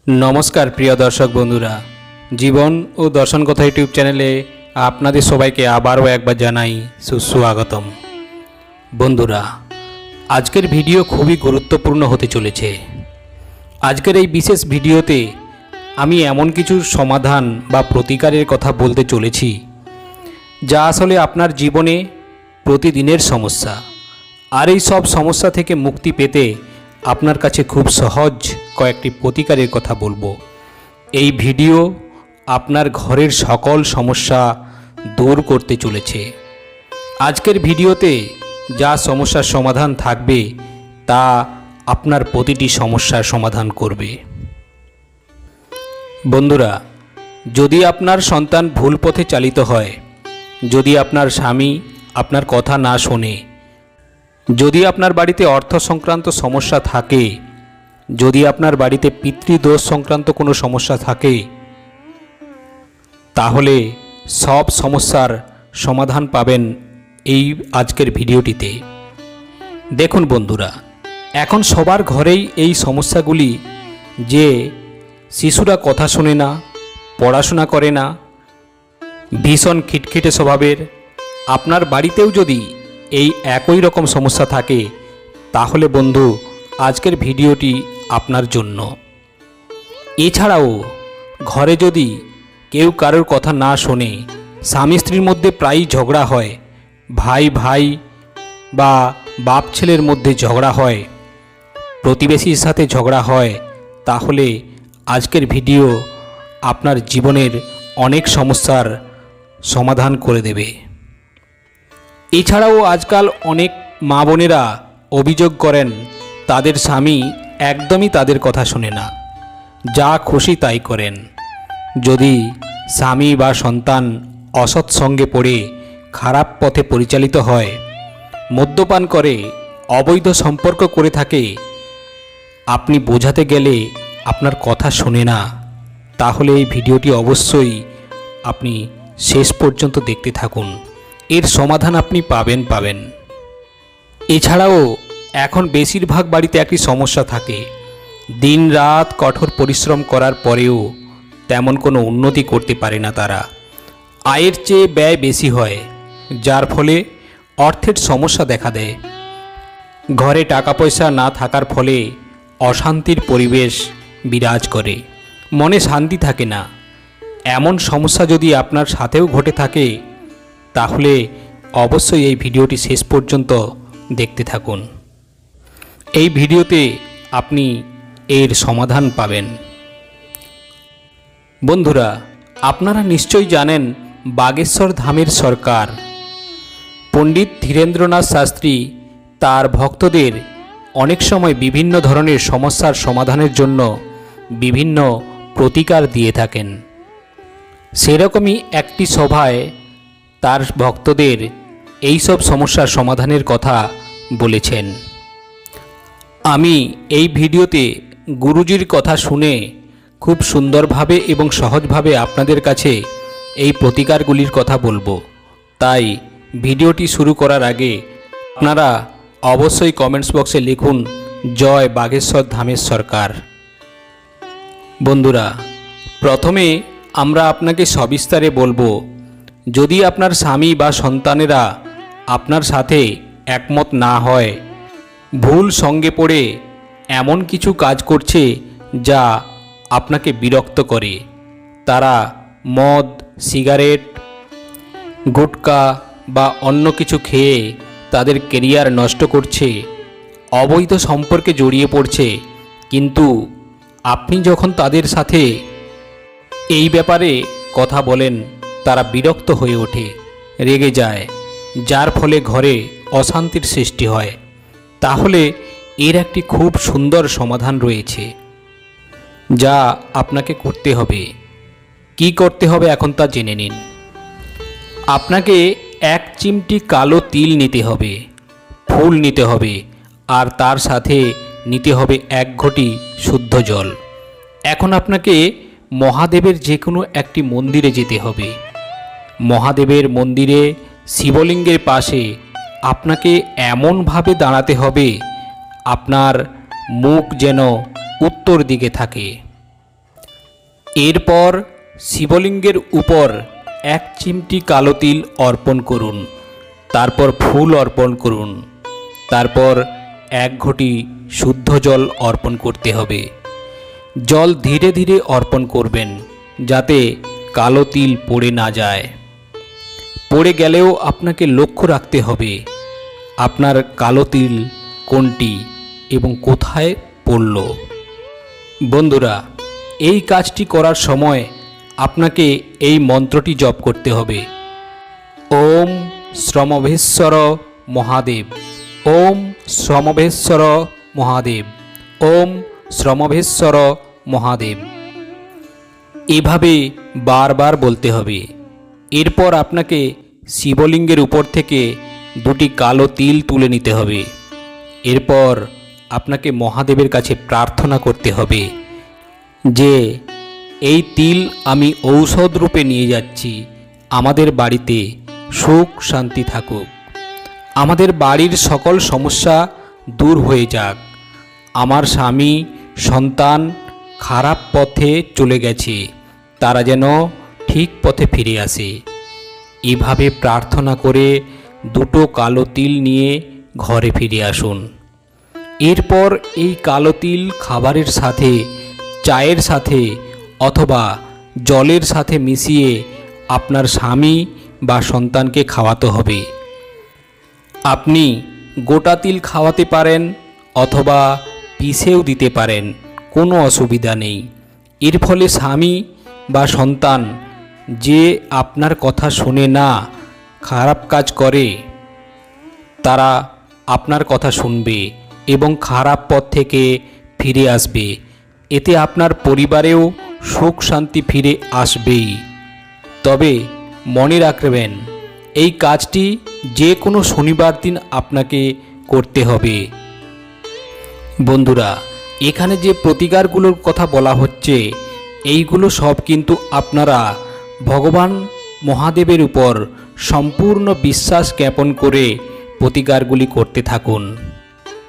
नमस्कार प्रिय दर्शक बंधुरा जीवन और दर्शन कथा यूट्यूब चैनेले आपनादेर सबाइके आबारो एकबार जानाई सुस्वागतम। बंधुरा आजकेर भिडियो खूबই गुरुत्वपूर्ण होते चलेছে। आजकेर এই विशेष भिडियोते आमी एमन किछु समाधान बा प्रतिकारेर कथा बोलते चलेছি যা আসলে আপনার জীবনে প্রতিদিনের সমস্যা। আর এই সব সমস্যা থেকে মুক্তি পেতে আপনার কাছে খুব সহজ কয়েকটি প্রতিকারের কথা বলবো। এই ভিডিও আপনার ঘরের সকল সমস্যা দূর করতে চলেছে। আজকের ভিডিওতে যা সমস্যার সমাধান থাকবে তা আপনার প্রতিটি সমস্যার সমাধান করবে। বন্ধুরা, যদি আপনার সন্তান ভুল পথে চালিত হয়, যদি আপনার স্বামী আপনার কথা না শোনে, যদি আপনার বাড়িতে অর্থ সংক্রান্ত সমস্যা থাকে, যদি আপনার বাড়িতে পিতৃদোষ সংক্রান্ত কোনো সমস্যা থাকে, তাহলে সব সমস্যার সমাধান পাবেন এই আজকের ভিডিওটিতে। দেখুন বন্ধুরা, এখন সবার ঘরেই এই সমস্যাগুলি, যে শিশুরা কথা শোনে না, পড়াশোনা করে না, ভীষণ খিটখিটে স্বভাবের। আপনার বাড়িতেও যদি এই একই রকম সমস্যা থাকে তাহলে বন্ধু আজকের ভিডিওটি আপনার জন্য। এছাড়াও ঘরে যদি কেউ কারোর কথা না শোনে, স্বামী স্ত্রীর মধ্যে প্রায়ই ঝগড়া হয়, ভাই ভাই বা বাপ ছেলের মধ্যে ঝগড়া হয়, প্রতিবেশীর সাথে ঝগড়া হয়, তাহলে আজকের ভিডিও আপনার জীবনের অনেক সমস্যার সমাধান করে দেবে। এছাড়াও আজকাল অনেক মা বোনেরা অভিযোগ করেন তাদের স্বামী একদমই তাদের কথা শোনে না, যা খুশি তাই করেন। যদি স্বামী বা সন্তান অসৎ সঙ্গে পড়ে খারাপ পথে পরিচালিত হয়, মদ্যপান করে, অবৈধ সম্পর্ক করে থাকে, আপনি বোঝাতে গেলে আপনার কথা শোনে না, তাহলে এই ভিডিওটি অবশ্যই আপনি শেষ পর্যন্ত দেখতে থাকুন। এর সমাধান আপনি পাবেন। এছাড়াও এখন বেশিরভাগ বাড়িতে একটি সমস্যা থাকে, দিন রাত কঠোর পরিশ্রম করার পরেও তেমন কোনো উন্নতি করতে পারে না তারা। আয়ের চেয়ে ব্যয় বেশি হয়, যার ফলে অর্থের সমস্যা দেখা দেয়। ঘরে টাকা পয়সা না থাকার ফলে অশান্তির পরিবেশ বিরাজ করে, মনে শান্তি থাকে না। এমন সমস্যা যদি আপনার সাথেও ঘটে থাকে তাহলে অবশ্যই এই ভিডিওটি শেষ পর্যন্ত দেখতে থাকুন। এই ভিডিওতে আপনি এর সমাধান পাবেন। বন্ধুরা, আপনারা নিশ্চয়ই জানেন বাগেশ্বর ধামের সরকার পণ্ডিত ধীরেন্দ্রনাথ শাস্ত্রী তার ভক্তদের অনেক সময় বিভিন্ন ধরনের সমস্যার সমাধানের জন্য বিভিন্ন প্রতিকার দিয়ে থাকেন। সেরকমই একটি সভায় তার ভক্তদের এই সব সমস্যার সমাধানের কথা বলেছেন। আমি এই ভিডিওতে গুরুজির কথা শুনে খুব সুন্দরভাবে এবং সহজভাবে আপনাদের কাছে এই প্রতিকারগুলির কথা বলবো। তাই ভিডিওটি শুরু করার আগে আপনারা অবশ্যই কমেন্টস বক্সে লিখুন জয় বাগেশ্বর ধামের সরকার। বন্ধুরা, প্রথমে আমরা আপনাকে সবিস্তারে বলবো, যদি আপনার স্বামী বা সন্তানেরা আপনার সাথে একমত না হয়, ভুল সঙ্গে পড়ে এমন কিছু কাজ করছে যা আপনাকে বিরক্ত করে, তারা মদ, সিগারেট, গুটকা বা অন্য কিছু খেয়ে তাদের কেরিয়ার নষ্ট করছে, অবৈধ সম্পর্কে জড়িয়ে পড়ছে, কিন্তু আপনি যখন তাদের সাথে এই ব্যাপারে কথা বলেন তারা বিরক্ত হয়ে ওঠে, রেগে যায়, যার ফলে ঘরে অশান্তির সৃষ্টি হয়, তাহলে এর একটি খুব সুন্দর সমাধান রয়েছে যা আপনাকে করতে হবে। কি করতে হবে এখন তা জেনে নিন। আপনাকে 1 চিমটি কালো তিল নিতে হবে, ফুল নিতে হবে, আর তার সাথে নিতে হবে 1 ঘটি শুদ্ধ জল। এখন আপনাকে মহাদেবের যে কোনো একটি মন্দিরে যেতে হবে। মহাদেবের মন্দিরে শিবলিঙ্গের পাশে আপনাকে এমনভাবে দাঁড়াতে হবে আপনার মুখ যেন উত্তর দিকে থাকে। এরপর শিবলিঙ্গের উপর 1 চিমটি কালো তিল অর্পণ করুন, তারপর ফুল অর্পণ করুন, তারপর 1 ঘটি শুদ্ধ জল অর্পণ করতে হবে। জল ধীরে ধীরে অর্পণ করবেন যাতে কালো তিল পড়ে না যায়। পড়ে গেলেও আপনাকে লক্ষ্য রাখতে হবে আপনার কালো তিল কোনটি এবং কোথায় পড়ল। বন্ধুরা, এই কাজটি করার সময় আপনাকে এই মন্ত্রটি জপ করতে হবে। ওম শ্রমভেশ্বর মহাদেব, ওম শ্রমভেশ্বর মহাদেব, ওম শ্রমভেশ্বর মহাদেব, এভাবে বারবার বলতে হবে। এরপর আপনাকে শিবলিঙ্গের উপর থেকে 2টি কালো তিল তুলে নিতে হবে। এরপর আপনাকে মহাদেবের কাছে প্রার্থনা করতে হবে যে এই তিল আমি ঔষধ রূপে নিয়ে যাচ্ছি, আমাদের বাড়িতে সুখ শান্তি থাকুক, আমাদের বাড়ির সকল সমস্যা দূর হয়ে যাক, আমার স্বামী সন্তান খারাপ পথে চলে গেছে, তারা যেন ঠিক পথে ফিরে আসে। এভাবে প্রার্থনা করে 2টো কালো তিল নিয়ে ঘরে ফিরে আসুন। এরপর এই কালো তিল খাবারের সাথে, চায়ের সাথে অথবা জলের সাথে মিশিয়ে আপনার স্বামী বা সন্তানকে খাওয়াতে হবে। আপনি গোটা তিল খাওয়াতে পারেন অথবা পিষেও দিতে পারেন, কোনো অসুবিধা নেই। এর ফলে স্বামী বা সন্তান যে আপনার কথা শোনে না, খারাপ কাজ করে, তারা আপনার কথা শুনবে এবং খারাপ পথ থেকে ফিরে আসবে। এতে আপনার পরিবারেও সুখ শান্তি ফিরে আসবেই। তবে মনে রাখবেন, এই কাজটি যে কোনো শনিবার দিন আপনাকে করতে হবে। বন্ধুরা, এখানে যে প্রতিকারগুলোর কথা বলা হচ্ছে, এইগুলো সব কিন্তু আপনারা ভগবান মহাদেবের উপর সম্পূর্ণ বিশ্বাস জ্ঞাপন করে প্রতিকারগুলি করতে থাকুন,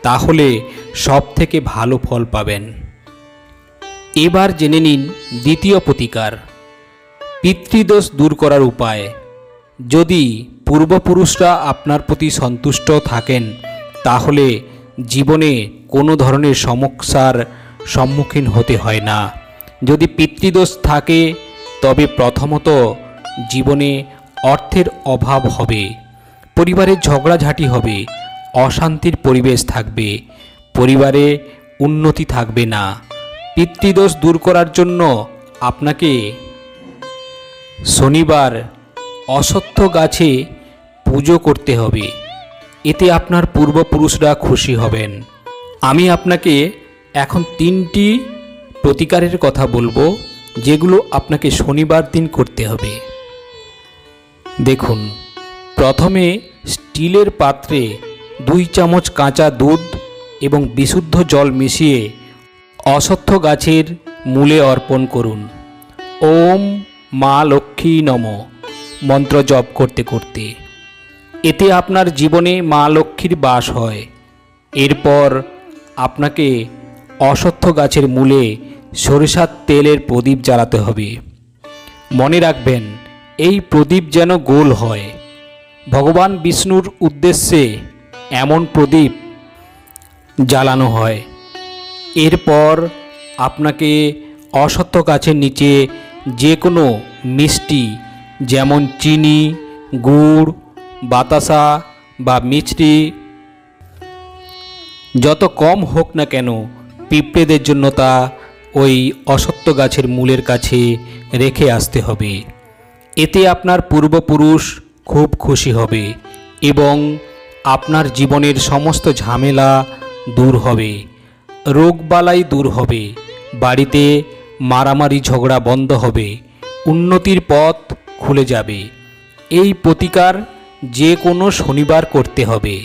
তাহলে সব থেকে ভালো ফল পাবেন। এবার জেনে নিন দ্বিতীয় প্রতিকার, পিতৃদোষ দূর করার উপায়। যদি পূর্বপুরুষরা আপনার প্রতি সন্তুষ্ট থাকেন, তাহলে জীবনে কোনো ধরনের সমস্যার সম্মুখীন হতে হয় না। যদি পিতৃদোষ থাকে, তবে প্রথমত জীবনে অর্থের অভাব হবে, পরিবারে ঝগড়াঝাটি হবে, অশান্তির পরিবেশ থাকবে, পরিবারে উন্নতি থাকবে না। পিতৃদোষ দূর করার জন্য আপনাকে শনিবার অশ্বত্থ গাছে পুজো করতে হবে, এতে আপনার পূর্বপুরুষরা খুশি হবেন। আমি আপনাকে এখন 3টি প্রতিকারের কথা বলবো, যেগুলো আপনাকে শনিবার দিন করতে হবে। দেখুন, প্রথমে স্টিলের পাত্রে 2 চামচ কাঁচা দুধ এবং বিশুদ্ধ জল মিশিয়ে অশ্বত্থ গাছের মূলে অর্পণ করুন। ওম মা লক্ষ্মী নমঃ মন্ত্র জপ করতে করতে। এতে আপনার জীবনে মা লক্ষ্মীর বাস হয়। এরপর আপনাকে অশ্বত্থ গাছের মূলে সরিষার তেলের প্রদীপ জ্বালাতে হবে। মনে রাখবেন, এই প্রদীপ যেন গোল হয়। ভগবান বিষ্ণুর উদ্দেশ্যে এমন প্রদীপ জ্বালানো হয়। এরপর আপনাকে অশ্বত্থ গাছের নিচে যে কোনো মিষ্টি, যেমন চিনি, গুড়, বাতাসা বা মিষ্টি, যত কম হোক না কেন, পিঁপড়েদের জন্য তা ওই অশ্বত্থ গাছের মূলের কাছে রেখে আসতে হবে। এতে আপনার পূর্বপুরুষ খুব খুশি হবে এবং আপনার জীবনের সমস্ত ঝামেলা দূর হবে, রোগবালাই দূর হবে, বাড়িতে মারামারি ঝগড়া বন্ধ হবে, উন্নতির পথ খুলে যাবে। এই প্রতিকার যে কোনো শনিবার করতে হবে।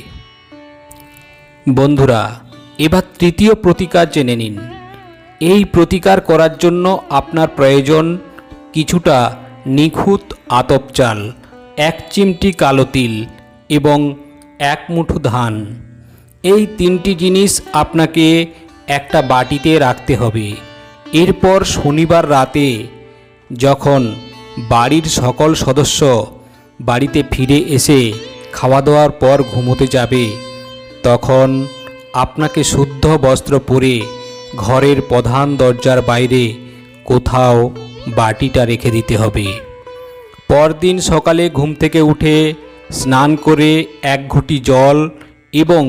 বন্ধুরা, এবার তৃতীয় প্রতিকার জেনে নিন। এই প্রতিকার করার জন্য আপনার প্রয়োজন কিছুটা নিখুঁত আতপ চাল, 1 চিমটি কালো তিল এবং 1 মুঠো ধান। এই 3টি জিনিস আপনাকে একটা বাটিতে রাখতে হবে। এরপর শনিবার রাতে যখন বাড়ির সকল সদস্য বাড়িতে ফিরে এসে খাওয়া দাওয়ার পর ঘুমোতে যাবে, তখন আপনাকে শুদ্ধ বস্ত্র পরে ঘরের প্রধান দরজার বাইরে কোথাও বাটিটা রেখে দিতে হবে। পরদিন সকালে ঘুম থেকে উঠে স্নান করে এক ঘটি জল এবং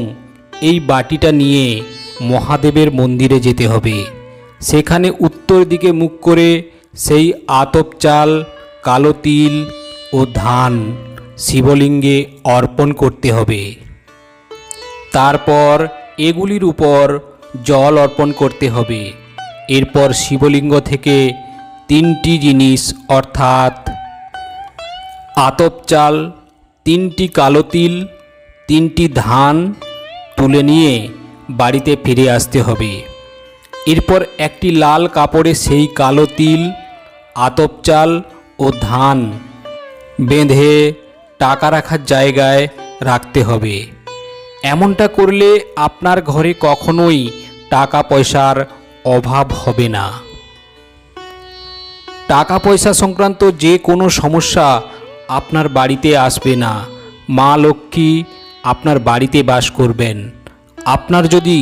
এই বাটিটা নিয়ে মহাদেবের মন্দিরে যেতে হবে। সেখানে উত্তর দিকে মুখ করে সেই আতপ চাল, কালো তিল ও ধান শিবলিঙ্গে অর্পণ করতে হবে। তারপর এগুলির উপর জল অর্পণ করতে হবে। এরপর শিবলিঙ্গ থেকে 3টি জিনিস অর্থাৎ আতপ চাল, 3টি কালো তিল, 3টি ধান তুলে নিয়ে বাড়িতে ফিরে আসতে হবে। এরপর একটি লাল কাপড়ে সেই কালো তিল, আতপ চাল ও ধান বেঁধে টাকা রাখার জায়গায় রাখতে হবে। এমনটা করলে আপনার ঘরে কখনোই টাকা পয়সার অভাব হবে না। টাকা পয়সা সংক্রান্ত যে কোনো সমস্যা আপনার বাড়িতে আসবে না। মা লক্ষ্মী আপনার বাড়িতে বাস করবেন। আপনার যদি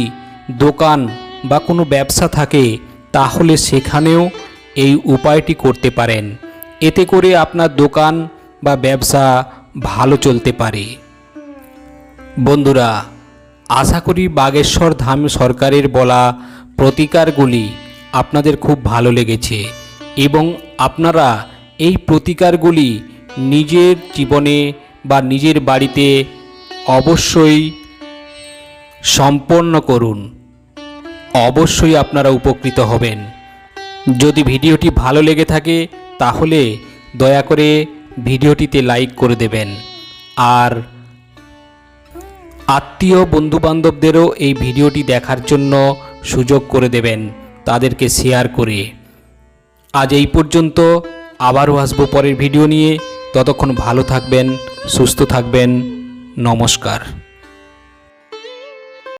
দোকান বা কোনো ব্যবসা থাকে তাহলে সেখানেও এই উপায়টি করতে পারেন। এতে করে আপনার দোকান বা ব্যবসা ভালো চলতে পারে। বন্ধুরা, আশা করি বাগেশ্বর ধাম সরকারের বলা প্রতিকারগুলি আপনাদের খুব ভালো লেগেছে এবং আপনারা এই প্রতিকারগুলি নিজের জীবনে বা নিজের বাড়িতে অবশ্যই সম্পন্ন করুন। অবশ্যই আপনারা উপকৃত হবেন। যদি ভিডিওটি ভালো লেগে থাকে তাহলে দয়া করে ভিডিওটিতে লাইক করে দেবেন, আর আত্মীয় বন্ধুবান্ধবদেরও এই ভিডিওটি দেখার জন্য সুযোগ করে দেবেন, তাদেরকে শেয়ার করে। আজ এই পর্যন্ত, আবারও আসবো পরের ভিডিও নিয়ে। ততক্ষণ ভালো থাকবেন, সুস্থ থাকবেন। নমস্কার।